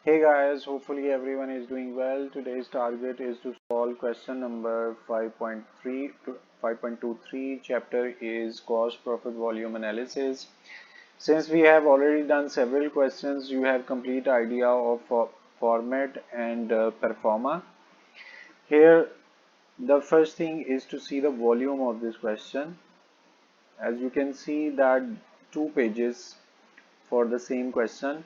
Hey guys, hopefully everyone is doing well. Today's target is to solve question number 5.3 to 5.23. Chapter is cost profit volume analysis. Since we have already done several questions, you have complete idea of format and performa. Here, the first thing is to see the volume of this question. As you can see that two pages for the same question.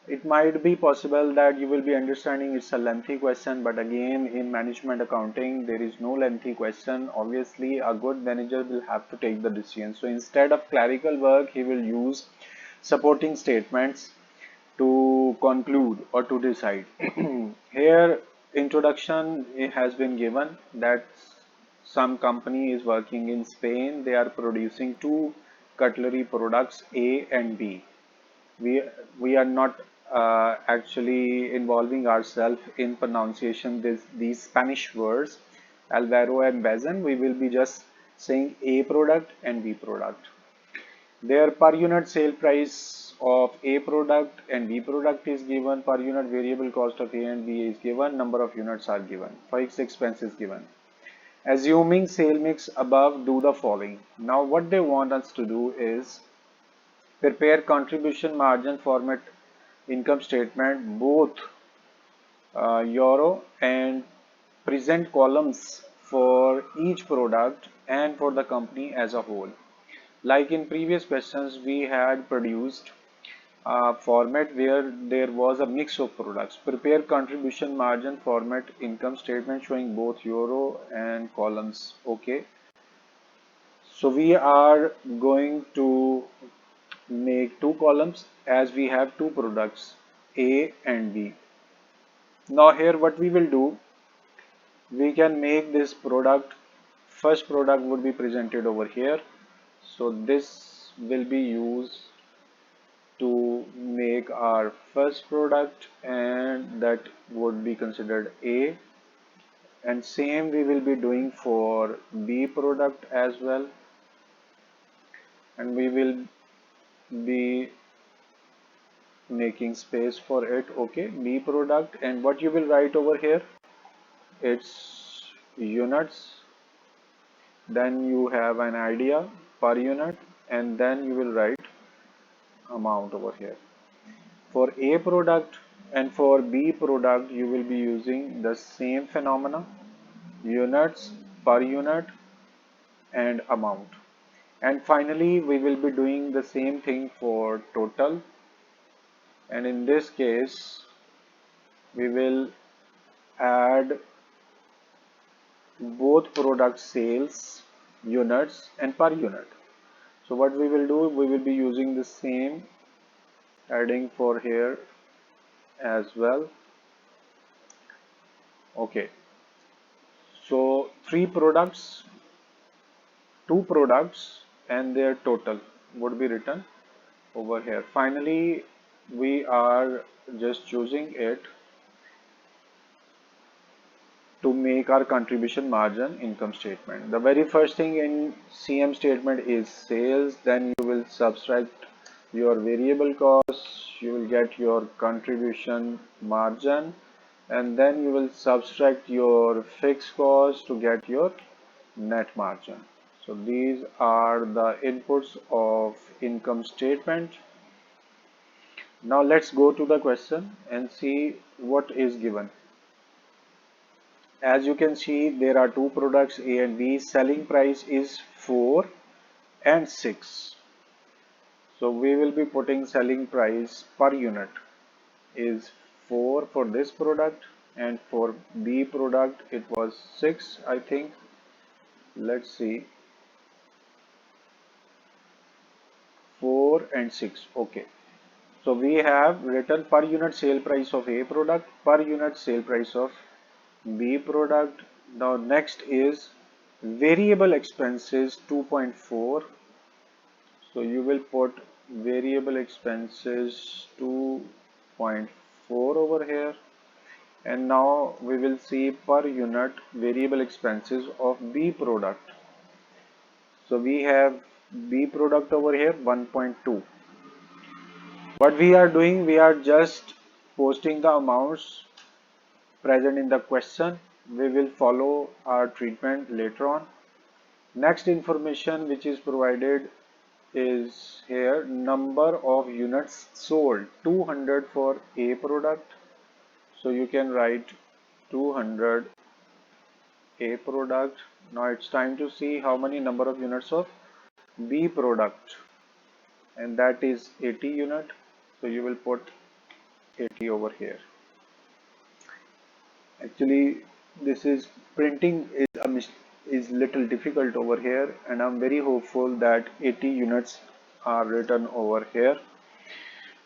It might be possible that you will be understanding it's a lengthy question, but again, in management accounting, there is no lengthy question. Obviously, a good manager will have to take the decision. So instead of clerical work, he will use supporting statements to conclude or to decide. Here, introduction has been given that some company is working in Spain. They are producing two cutlery products A and B. We are not actually involving ourselves in pronunciation these Spanish words Alvaro and Bazin. We will be just saying A product and B product. Their per unit sale price of A product and B product is given, per unit variable cost of A and B is given, number of units are given, fixed expense is given. Assuming sale mix above, do the following. Now what they want us to do is prepare contribution margin format income statement, both euro, and present columns for each product and for the company as a whole. Like in previous questions, we had produced a format where there was a mix of products. Prepare contribution margin format income statement showing both euro and columns. Okay. So we are going to make two columns as we have two products A and B. Now here what we will do, we can make this product, first product would be presented over here. So this will be used to make our first product and that would be considered A, and same we will be doing for B product as well, and we will be making space for it. Okay, B product, and what you will write over here, it's units, then you have an idea per unit, and then you will write amount over here. For A product and for B product, you will be using the same phenomena, units, per unit, and amount. And finally, we will be doing the same thing for total, and in this case, we will add both product sales, units, and per unit. So what we will do, we will be using the same heading for here as well. Okay, so three products, two products, and their total would be written over here. Finally, we are just choosing it to make our contribution margin income statement. The very first thing in CM statement is sales, then you will subtract your variable costs, you will get your contribution margin, and then you will subtract your fixed cost to get your net margin. So these are the inputs of income statement. Now let's go to the question and see what is given. As you can see, there are two products A and B. Selling price is 4 and 6. So we will be putting selling price per unit is 4 for this product, and for B product it was 6, I think. Let's see, 4 and 6. Okay. So we have written per unit sale price of A product, per unit sale price of B product. Now next is variable expenses 2.4. So you will put variable expenses 2.4 over here. And now we will see per unit variable expenses of B product. So we have B product over here 1.2. What we are doing, we are just posting the amounts present in the question. We will follow our treatment later on. Next information which is provided is here, number of units sold, 200 for A product. So you can write 200 A product. Now it's time to see how many number of units of B product, and that is 80 unit. So you will put 80 over here. Actually, this is printing is little difficult over here, and I'm very hopeful that 80 units are written over here.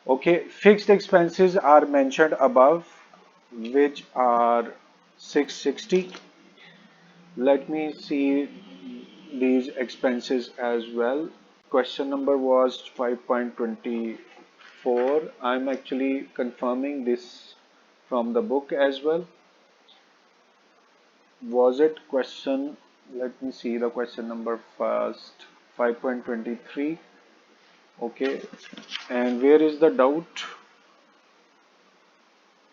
Okay, fixed expenses are mentioned above, which are 660. Let me see these expenses as well. Question number was 5.24. I'm actually confirming this from the book as well. Was it question? Let me see the question number first. 5.23. Okay, and where is the doubt?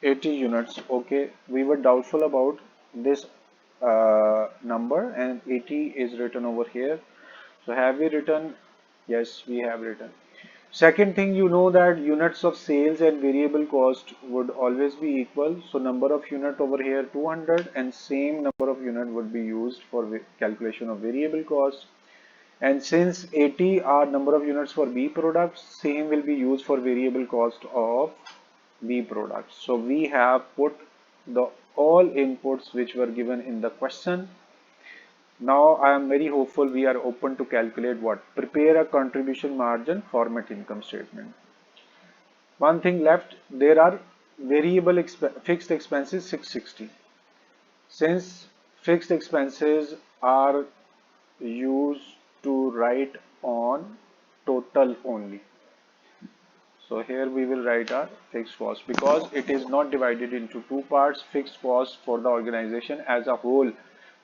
80 units. Okay, we were doubtful about this number, and 80 is written over here. So have we written? Yes, we have written. Second thing, you know that units of sales and variable cost would always be equal. So number of unit over here 200, and same number of unit would be used for calculation of variable cost. And since 80 are number of units for B products, same will be used for variable cost of B products. So we have put the all inputs which were given in the question. Now I am very hopeful we are open to calculate what? Prepare a contribution margin format income statement. One thing left, there are fixed expenses 660. Since fixed expenses are used to write on total only. So here we will write our fixed cost because it is not divided into two parts. Fixed cost for the organization as a whole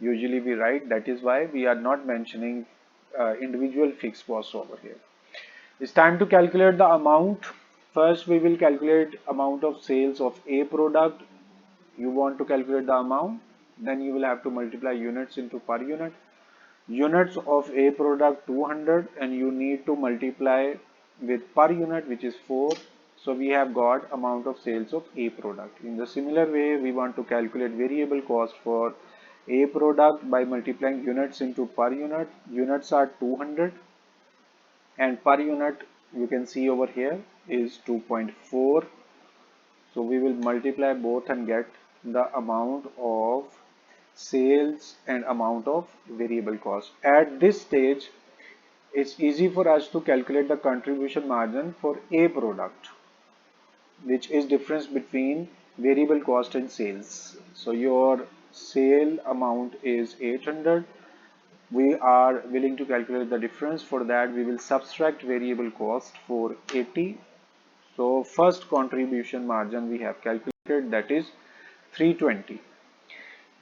usually we write. That is why we are not mentioning individual fixed costs over here. It's time to calculate the amount. First we will calculate amount of sales of A product. You want to calculate the amount, then you will have to multiply units into per unit. Units of A product 200, and you need to multiply with per unit, which is 4. So we have got amount of sales of A product. In the similar way, we want to calculate variable cost for A product by multiplying units into per unit. Units are 200, and per unit you can see over here is 2.4. So we will multiply both and get the amount of sales and amount of variable cost. At this stage, it's easy for us to calculate the contribution margin for A product, which is difference between variable cost and sales. So your sale amount is 800. We are willing to calculate the difference. For that, we will subtract variable cost for 80. So first contribution margin we have calculated, that is 320.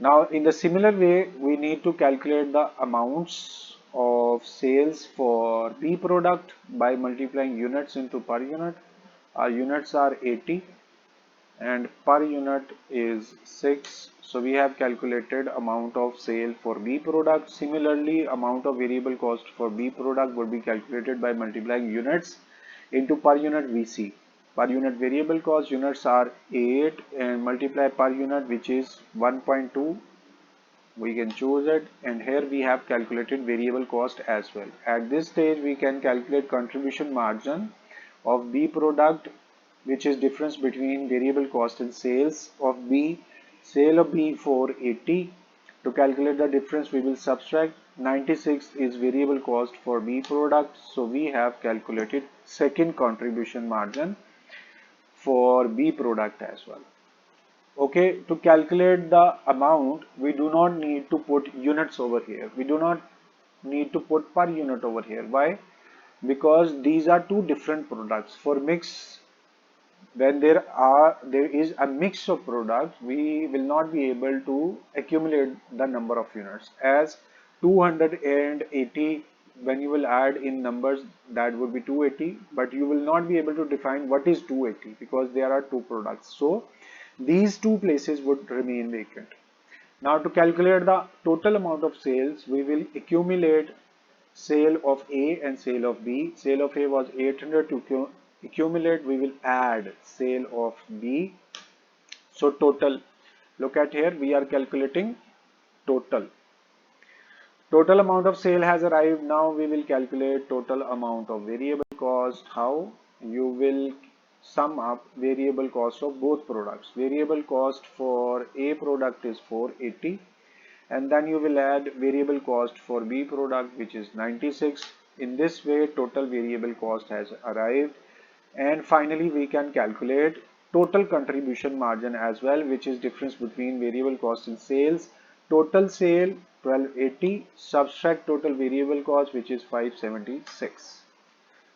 Now in the similar way, we need to calculate the amounts of sales for B product by multiplying units into per unit. Our units are 80 and per unit is 6. So we have calculated amount of sale for B product. Similarly, amount of variable cost for B product would be calculated by multiplying units into per unit VC. Per unit variable cost units are 8 and multiply per unit, which is 1.2. We can choose it, and here we have calculated variable cost as well. At this stage we can calculate contribution margin of B product, which is difference between variable cost and sales of B. Sale of B for 80. To calculate the difference we will subtract 96 is variable cost for B product. So we have calculated second contribution margin for B product as well. Okay, to calculate the amount, we do not need to put units over here. We do not need to put per unit over here. Why? Because these are two different products. For mix, when there is a mix of products, we will not be able to accumulate the number of units, as 280 when you will add in numbers, that would be 280, but you will not be able to define what is 280 because there are two products. So these two places would remain vacant. Now to calculate the total amount of sales, we will accumulate sale of A and sale of B. Sale of A was 800. To accumulate, we will add sale of B. So total, look at here, we are calculating total. Total amount of sale has arrived. Now we will calculate total amount of variable cost. How? You will sum up variable cost of both products. Variable cost for A product is 480, and then you will add variable cost for B product, which is 96. In this way, total variable cost has arrived. And finally, we can calculate total contribution margin as well, which is difference between variable cost and sales. Total sale 1280, subtract total variable cost, which is 576.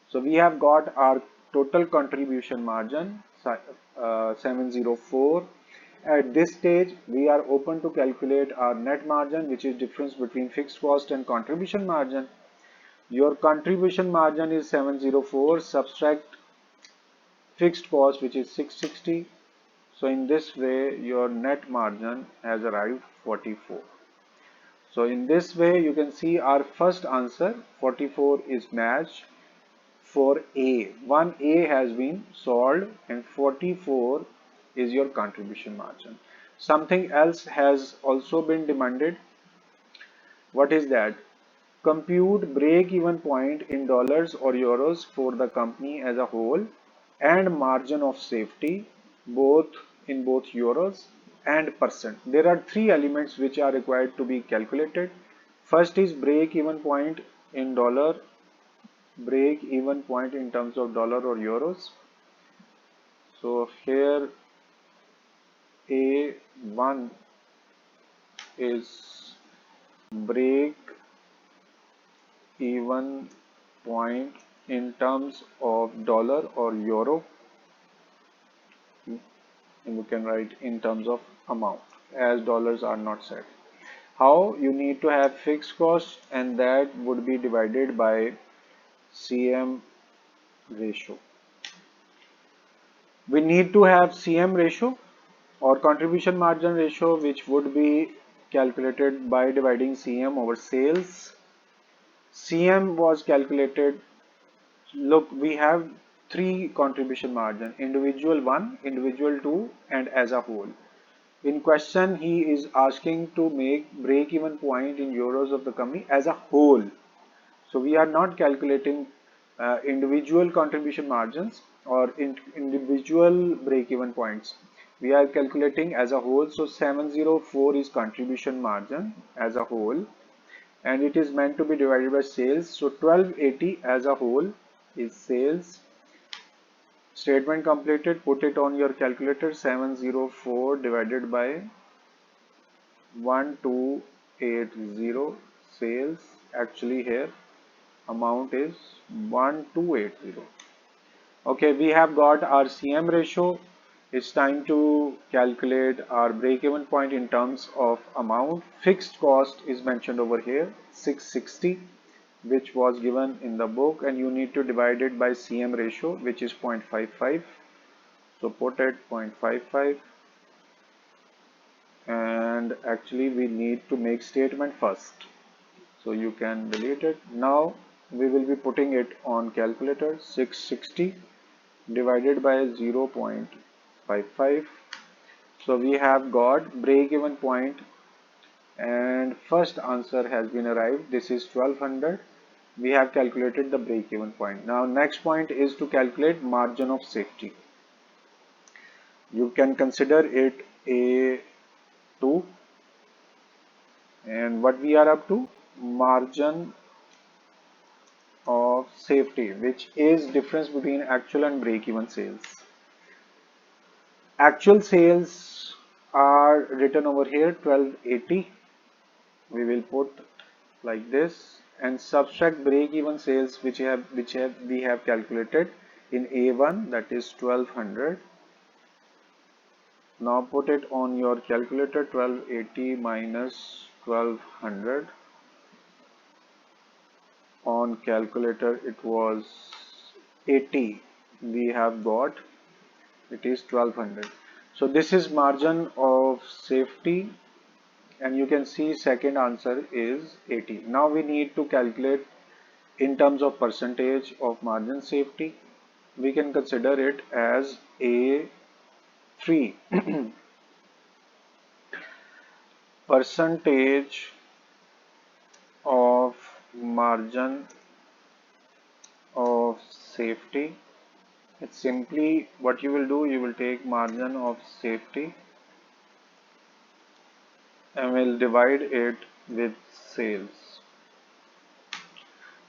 So we have got our total contribution margin 704. At this stage, we are open to calculate our net margin, which is difference between fixed cost and contribution margin. Your contribution margin is 704, subtract fixed cost, which is 660. So in this way, your net margin has arrived 44. So in this way, you can see our first answer 44 is matched for A. 1A has been solved and 44 is your contribution margin. Something else has also been demanded. What is that? Compute break-even point in dollars or euros for the company as a whole and margin of safety both in both euros and percent. There are three elements which are required to be calculated. First is break-even point in dollar, break-even point in terms of dollar or euros. So here A1 is break even point in terms of dollar or euro, and we can write in terms of amount as dollars are not set. How? You need to have fixed cost, and that would be divided by CM ratio. We need to have CM ratio or contribution margin ratio, which would be calculated by dividing CM over sales. CM was calculated. Look, we have three contribution margin: individual 1, individual 2, and as a whole. In question, he is asking to make break-even point in euros of the company as a whole. So we are not calculating individual contribution margins or individual break-even points. We are calculating as a whole. So 704 is contribution margin as a whole, and it is meant to be divided by sales. So 1280 as a whole is sales. Statement completed. Put it on your calculator. 704 divided by 1280 sales. Actually here amount is 1280. Okay, we have got our CM ratio. It's time to calculate our break-even point in terms of amount. Fixed cost is mentioned over here, 660, which was given in the book, and you need to divide it by CM ratio, which is 0.55. So put it 0.55, and actually we need to make statement first. So you can delete it. Now we will be putting it on calculator. 660 divided by 0.55. So we have got break-even point, and first answer has been arrived. This is 1200. We have calculated the break-even point. Now next point is to calculate margin of safety. You can consider it A2, and what we are up to, margin of safety, which is difference between actual and break-even sales. Actual sales are written over here 1280. We will put like this and subtract break-even sales, which we have calculated in A1, that is 1200. Now put it on your calculator. 1280 minus 1200. On calculator it was 80. We have got it is 1200. So this is margin of safety, and you can see second answer is 80. Now we need to calculate in terms of percentage of margin safety. We can consider it as A3. Percentage of margin of safety. It's simply what you will do, you will take margin of safety and will divide it with sales.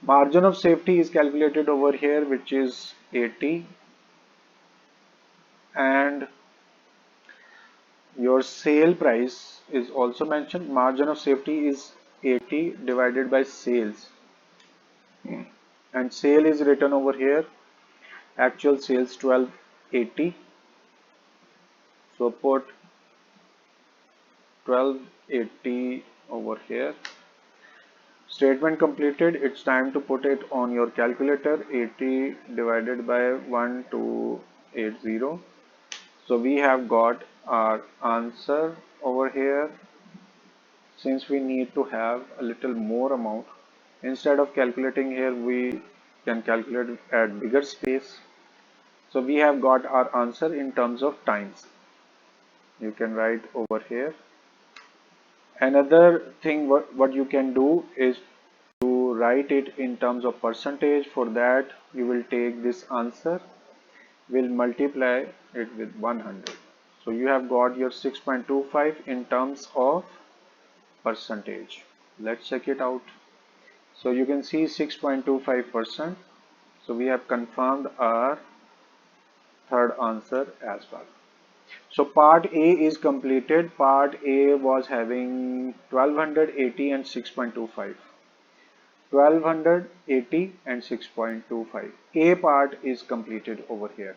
Margin of safety is calculated over here, which is 80, and your sale price is also mentioned. Margin of safety is 80 divided by sales, and sale is written over here. Actual sales 1280. So put 1280 over here. Statement completed. It's time to put it on your calculator. 80 divided by 1280. So we have got our answer over here. Since we need to have a little more amount, instead of calculating here, we can calculate at bigger space. So we have got our answer in terms of times. You can write over here. Another thing what you can do is to write it in terms of percentage. For that, you will take this answer, will multiply it with 100. So you have got your 6.25 in terms of percentage. Let's check it out. So you can see 6.25%. So we have confirmed our third answer as well. So part A is completed. Part A was having 1280 and 6.25. 1280 and 6.25. A part is completed over here,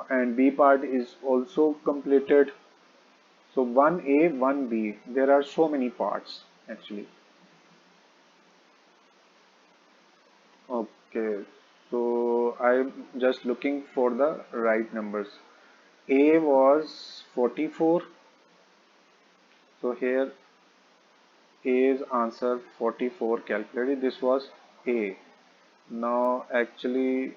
and B part is also completed. So 1A, 1B, there are so many parts actually. Okay, so I'm just looking for the right numbers. A was 44. So here A's answer 44 calculated. This was A. Now actually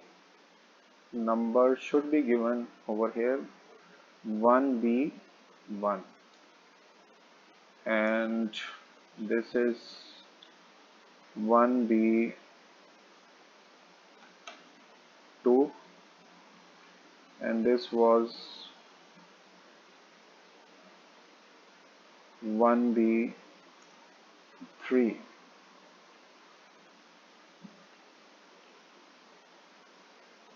number should be given over here 1B 1, and this is 1B 2, and this was 1B 3.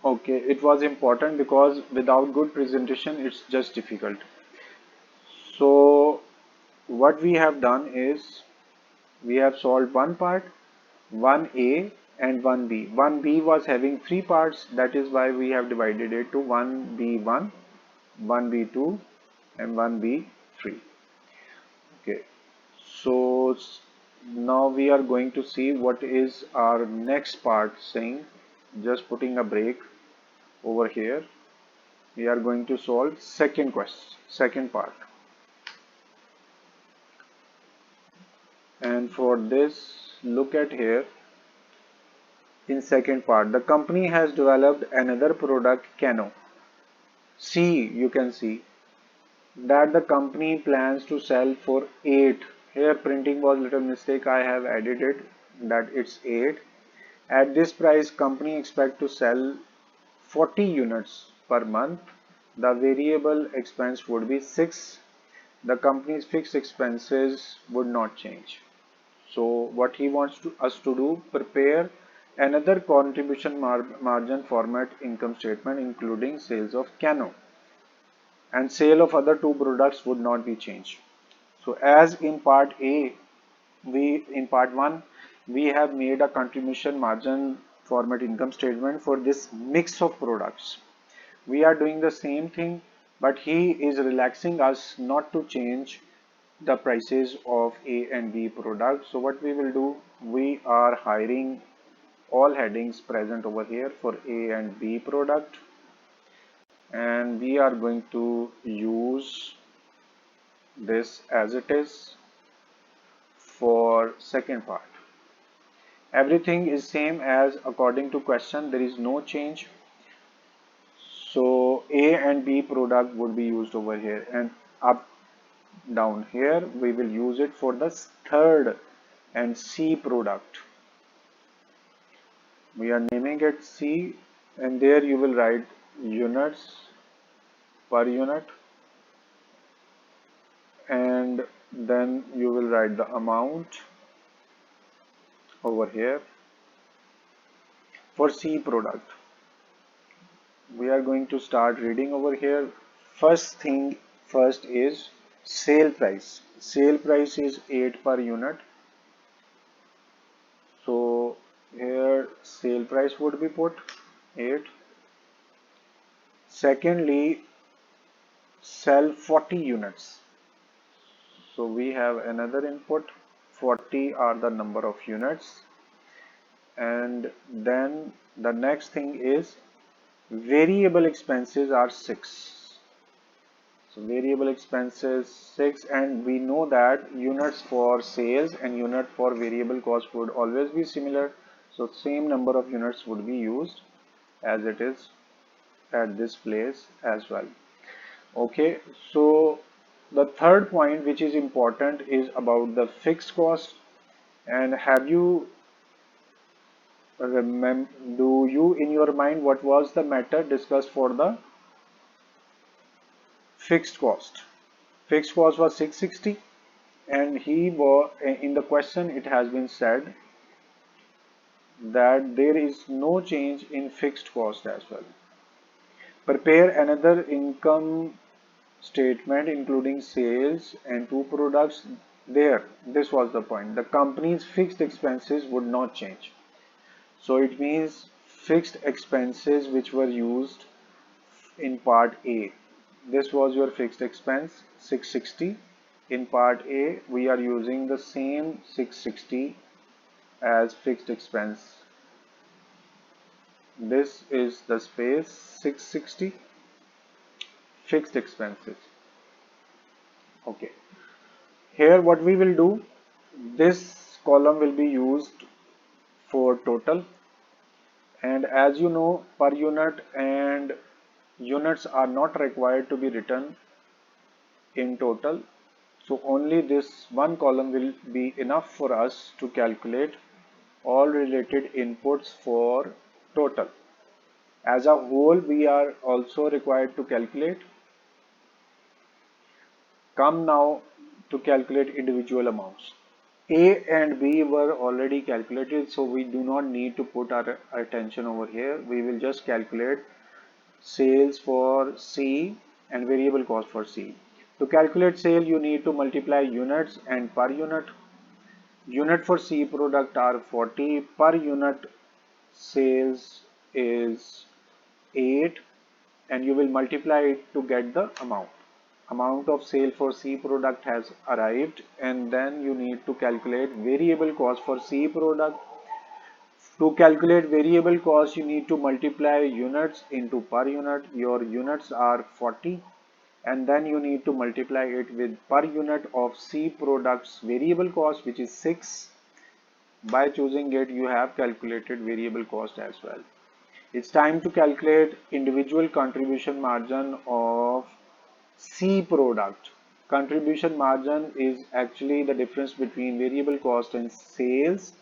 Okay, it was important because without good presentation it's just difficult. So what we have done is we have solved one part, 1A and 1B. 1B was having three parts, that is why we have divided it to 1B1, 1B2 and 1B3. Okay, so now we are going to see what is our next part saying. Just putting a break over here. We are going to solve second part. And for this, look at here. In second part, the company has developed another product, Cano. See, you can see that the company plans to sell for 8. Here printing was little mistake. I have edited that it's 8. At this price, company expect to sell 40 units per month. The variable expense would be 6. The company's fixed expenses would not change. So what he wants us to do, prepare another contribution margin format income statement including sales of Cano, and sale of other two products would not be changed. So as in part A, in part 1 we have made a contribution margin format income statement for this mix of products. We are doing the same thing, but he is relaxing us not to change the prices of A and B products. So what we will do, we are hiring all headings present over here for A and B product, and we are going to use this as it is for second part. Everything is same as according to question, there is no change. So A and B product would be used over here, and up down here we will use it for the third and C product. We are naming it C, and there you will write units per unit, and then you will write the amount over here for C product. We are going to start reading over here. First thing first is sale price. Sale price is 8 per unit. So here sale price would be put 8. Secondly, sell 40 units. So we have another input, 40 are the number of units. And then the next thing is variable expenses are 6. So variable expenses 6, and we know that units for sales and unit for variable cost would always be similar. So same number of units would be used as it is at this place as well. Okay, so the third point which is important is about the fixed cost. And have you do you in your mind what was the matter discussed for the fixed cost? Fixed cost was 660, and he was in the question it has been said that there is no change in fixed cost as well. Prepare another income statement including sales and two products. There, this was the point. The company's fixed expenses would not change. So it means fixed expenses which were used in part A. This was your fixed expense 660. In part A, we are using the same 660 as fixed expense. This is the space 660 fixed expenses. Okay. Here what we will do, this column will be used for total, and as you know per unit and units are not required to be written in total. So only this one column will be enough for us to calculate all related inputs for total. As a whole, we are also required to calculate. Come now to calculate individual amounts. A and B were already calculated, so we do not need to put our attention over here. We will just calculate sales for C and variable cost for C. To calculate sale, you need to multiply units and per unit. Unit for C product are 40, per unit sales is 8, and you will multiply it to get the amount. Amount of sale for C product has arrived, and then you need to calculate variable cost for C product. To calculate variable cost, you need to multiply units into per unit. Your units are 40, and then you need to multiply it with per unit of C product's variable cost, which is 6. By choosing it, you have calculated variable cost as well. It's time to calculate individual contribution margin of C product. Contribution margin is actually the difference between variable cost and sales.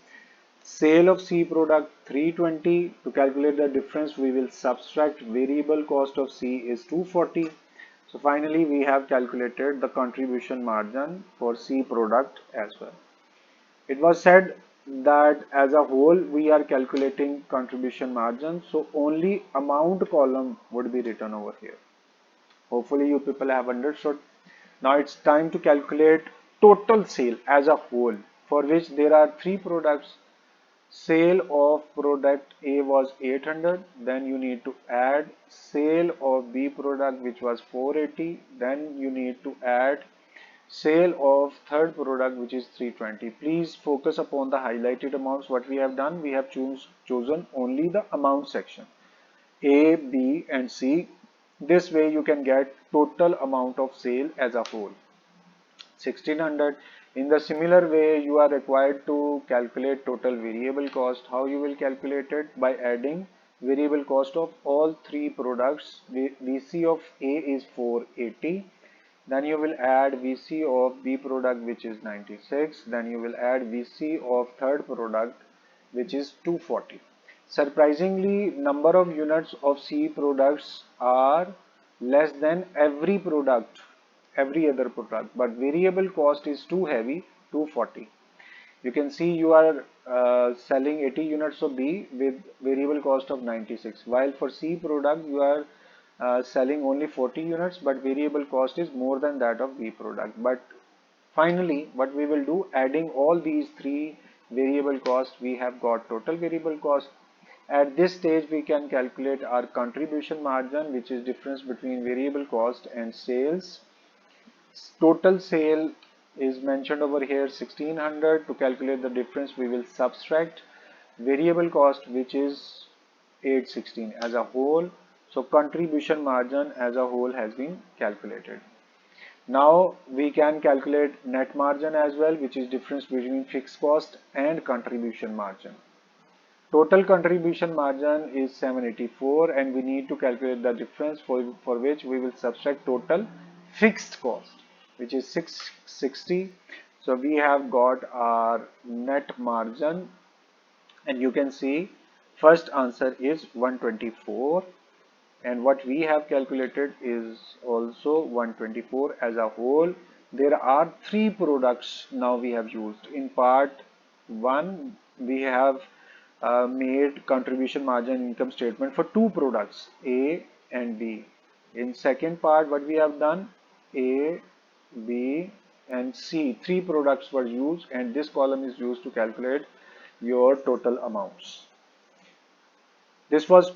Sale of C product 320. To calculate the difference, we will subtract variable cost of C is 240. So finally, we have calculated the contribution margin for C product as well. It was said that as a whole we are calculating contribution margin, so only amount column would be written over here. Hopefully you people have understood. Now it's time to calculate total sale as a whole, for which there are three products. Sale of product A was 800, then you need to add sale of B product which was 480, then you need to add Sale of third product, which is 320. Please focus upon the highlighted amounts. What we have done, we have chosen only the amount section, A, B and C. This way you can get total amount of sale as a whole, 1600. In the similar way, you are required to calculate total variable cost. How you will calculate it? By adding variable cost of all three products. VC of A is 480. Then you will add VC of B product, which is 96. Then you will add VC of third product, which is 240. Surprisingly, number of units of C products are less than every other product, but variable cost is too heavy, 240. You can see you are selling 80 units of B with variable cost of 96, while for C product you are selling only 40 units, but variable cost is more than that of B product. But finally, what we will do, adding all these three variable costs, we have got total variable cost. At this stage, we can calculate our contribution margin, which is difference between variable cost and sales. Total sale is mentioned over here 1600. To calculate the difference, we will subtract variable cost, which is 816 as a whole. So contribution margin as a whole has been calculated. Now we can calculate net margin as well, which is difference between fixed cost and contribution margin. Total contribution margin is 784, and we need to calculate the difference, for which we will subtract total fixed cost, which is 660. So we have got our net margin, and you can see first answer is 124, and what we have calculated is also 124 as a whole. There are three products now we have used. In part 1, we have made contribution margin income statement for two products, A and B. In second part, what we have done, A, B and C, three products were used, and this column is used to calculate your total amounts. This was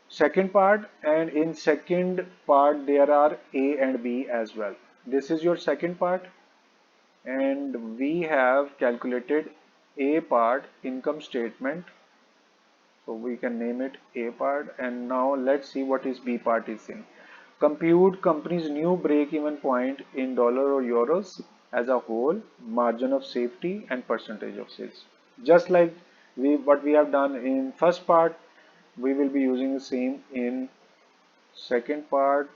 second part, and in second part there are A and B as well. This is your second part, and we have calculated A part income statement, so we can name it A part. And now let's see what is B part is saying. Compute company's new break-even point in dollar or euros as a whole, margin of safety and percentage of sales. Just like what we have done in first part, we will be using the same in second part.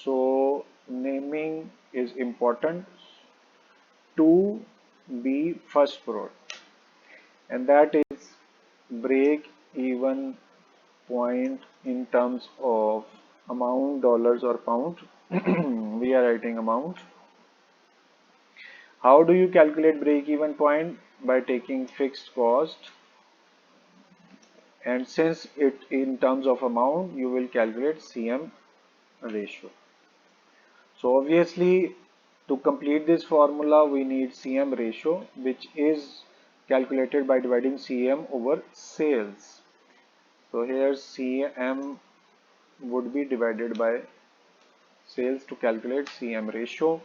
So naming is important to be first product, and that is break even point in terms of amount, dollars or pound. We are writing amount. How do you calculate break even point? By taking fixed cost, and since it in terms of amount, you will calculate CM ratio. So obviously, to complete this formula, we need CM ratio, which is calculated by dividing CM over sales. So here CM would be divided by sales to calculate CM ratio.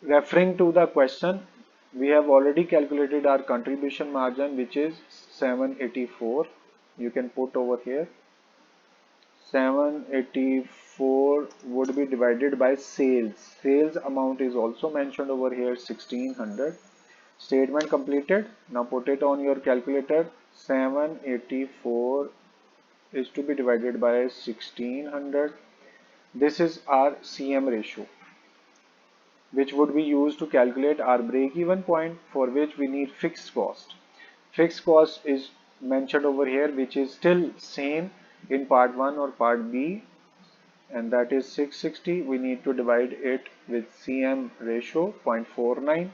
Referring to the question, we have already calculated our contribution margin, which is 784. You can put over here 784 would be divided by sales. Sales amount is also mentioned over here, 1600. Statement completed. Now put it on your calculator. 784 is to be divided by 1600. This is our CM ratio, which would be used to calculate our break-even point, for which we need fixed cost. Fixed cost is mentioned over here, which is still same in part 1 or part B, and that is 660. We need to divide it with CM ratio 0.49.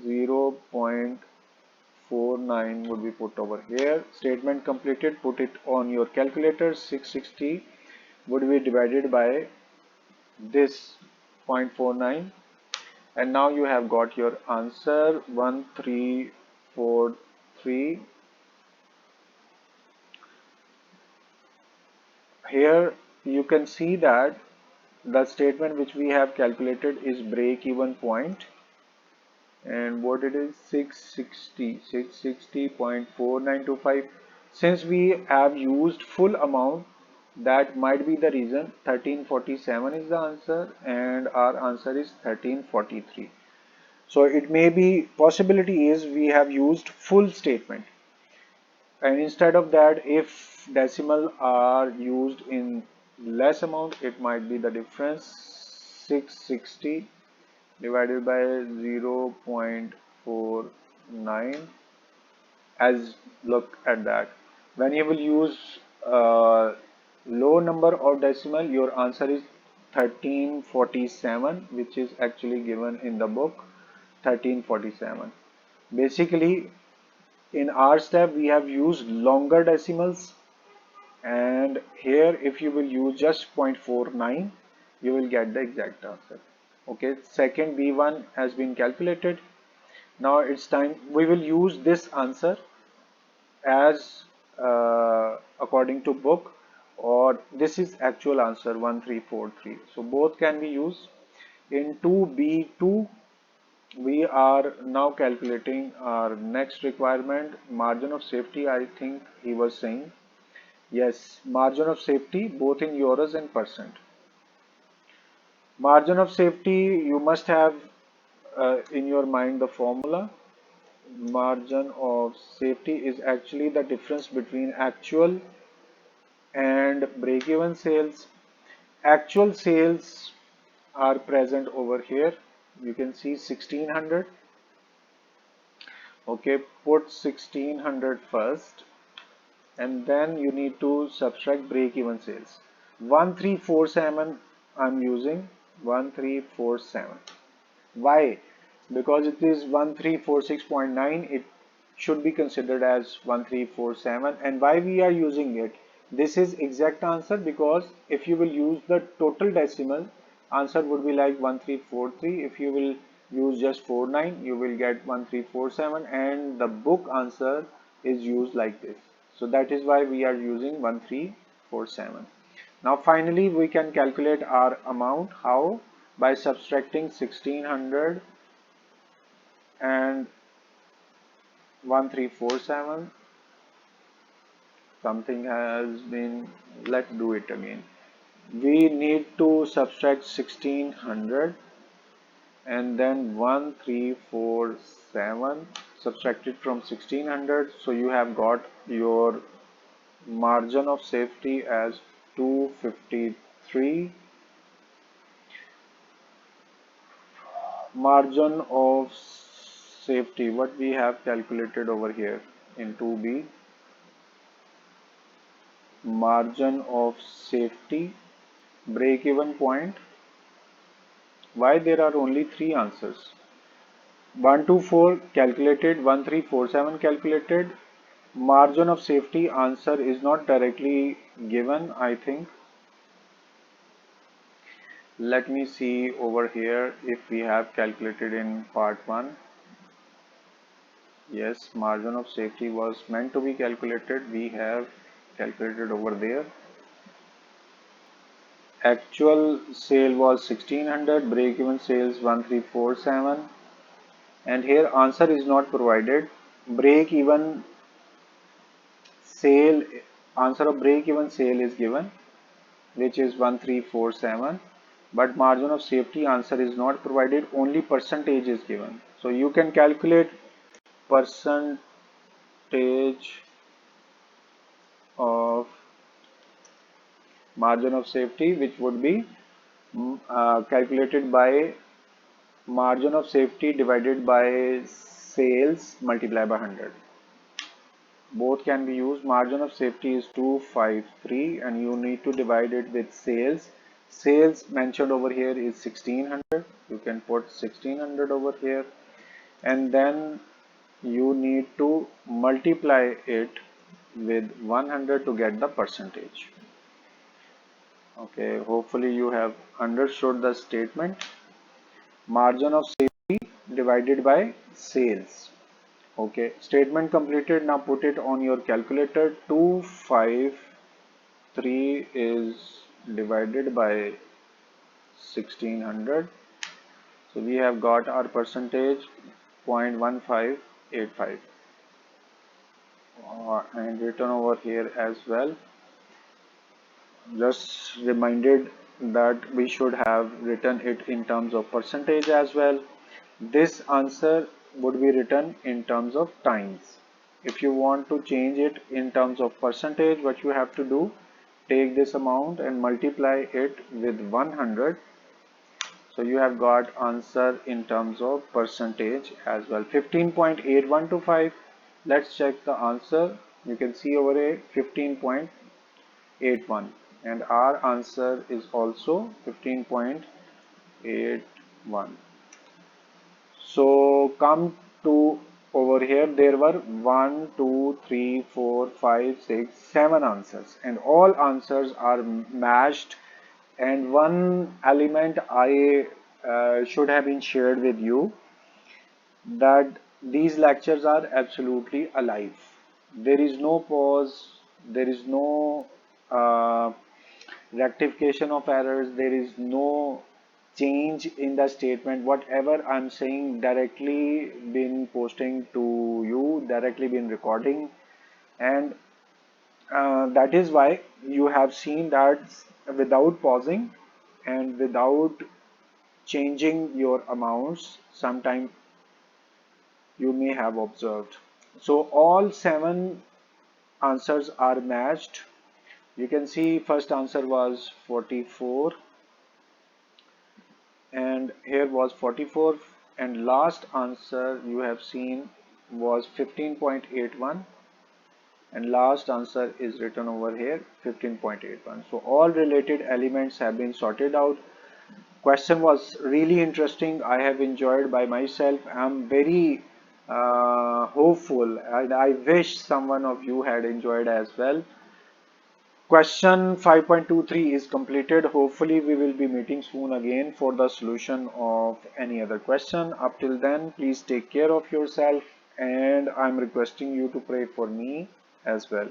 0.49 would be put over here. Statement completed. Put it on your calculator. 660 would be divided by this 0.49, and now you have got your answer 1343. Here you can see that the statement which we have calculated is break even point, and what it is, 660.4925. Since we have used full amount, that might be the reason 1347 is the answer and our answer is 1343. So it may be, possibility is we have used full statement, and instead of that, if decimal are used in less amount, it might be the difference. 660 divided by 0.49. As look at that, when you will use low number of decimal, your answer is 1347, which is actually given in the book, 1347. Basically, in our step we have used longer decimals, and here if you will use just 0.49, you will get the exact answer. Okay, second B1 has been calculated. Now it's time we will use this answer as according to book, or this is actual answer 1343. So both can be used. In 2B2, we are now calculating our next requirement, margin of safety. I think he was saying, yes, margin of safety both in euros and percent. Margin of safety, you must have in your mind the formula. Margin of safety is actually the difference between actual and break-even sales. Actual sales are present over here. You can see 1600. Okay, put 1600 first, and then you need to subtract break-even sales. 1347 I'm using, 1347. Why? Because it is 1346.9, it should be considered as 1347. And why we are using it? This is exact answer, because if you will use the total decimal, answer would be like 1343. If you will use just 49, you will get 1347, and the book answer is used like this. So that is why we are using 1347. Now finally we can calculate our amount. How? By subtracting 1600 and 1347. Something has been, let's do it again. We need to subtract 1600 and then 1347 subtracted from 1600. So you have got your margin of safety as 253. Margin of safety, what we have calculated over here in 2B, margin of safety, break even point. Why there are only three answers? 124 calculated, 1347 calculated. Margin of safety answer is not directly given, I think. Let me see over here if we have calculated in part 1. Yes, margin of safety was meant to be calculated. We have calculated over there. Actual sale was 1600, break even sales 1347, and here answer is not provided. Break even sale, answer of break even sale is given, which is 1347, but margin of safety answer is not provided, only percentage is given. So you can calculate percentage of margin of safety, which would be calculated by margin of safety divided by sales multiplied by 100. Both can be used. Margin of safety is 253 and you need to divide it with sales. Sales mentioned over here is 1600. You can put 1600 over here, and then you need to multiply it with 100 to get the percentage. Okay, hopefully you have understood the statement. Margin of safety divided by sales. Okay, statement completed. Now put it on your calculator. 253 is divided by 1600. So we have got our percentage 0.1585 and written over here as well. Just reminded that we should have written it in terms of percentage as well. This answer would be written in terms of times. If you want to change it in terms of percentage, what you have to do, take this amount and multiply it with 100. So you have got answer in terms of percentage as well. 15.8125. Let's check the answer. You can see over here 15.81 and our answer is also 15.81. So come to over here, there were 1, 2, 3, 4, 5, 6, 7 answers and all answers are matched, and one element I should have been shared with you, that these lectures are absolutely alive. There is no pause, there is no rectification of errors, there is no change in the statement. Whatever I'm saying directly been posting to you, directly been recording, and that is why you have seen that without pausing and without changing your amounts, sometime you may have observed. So all 7 answers are matched. You can see first answer was 44 and here was 44, and last answer you have seen was 15.81, and last answer is written over here 15.81. So all related elements have been sorted out. Question was really interesting. I have enjoyed by myself. I'm very hopeful and I wish someone of you had enjoyed as well. Question 5.23 is completed. Hopefully we will be meeting soon again for the solution of any other question. Up till then, please take care of yourself and I'm requesting you to pray for me as well.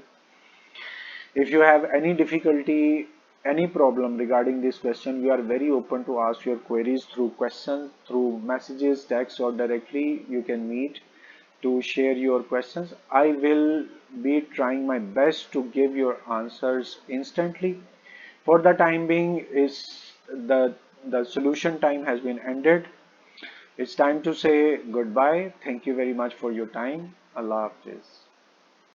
If you have any difficulty, any problem regarding this question, we are very open to ask your queries through questions, through messages, text, or directly. You can meet to share your questions. I will be trying my best to give your answers instantly. For the time being, is the solution time has been ended. It's time to say goodbye. Thank you very much for your time. Allah Hafiz.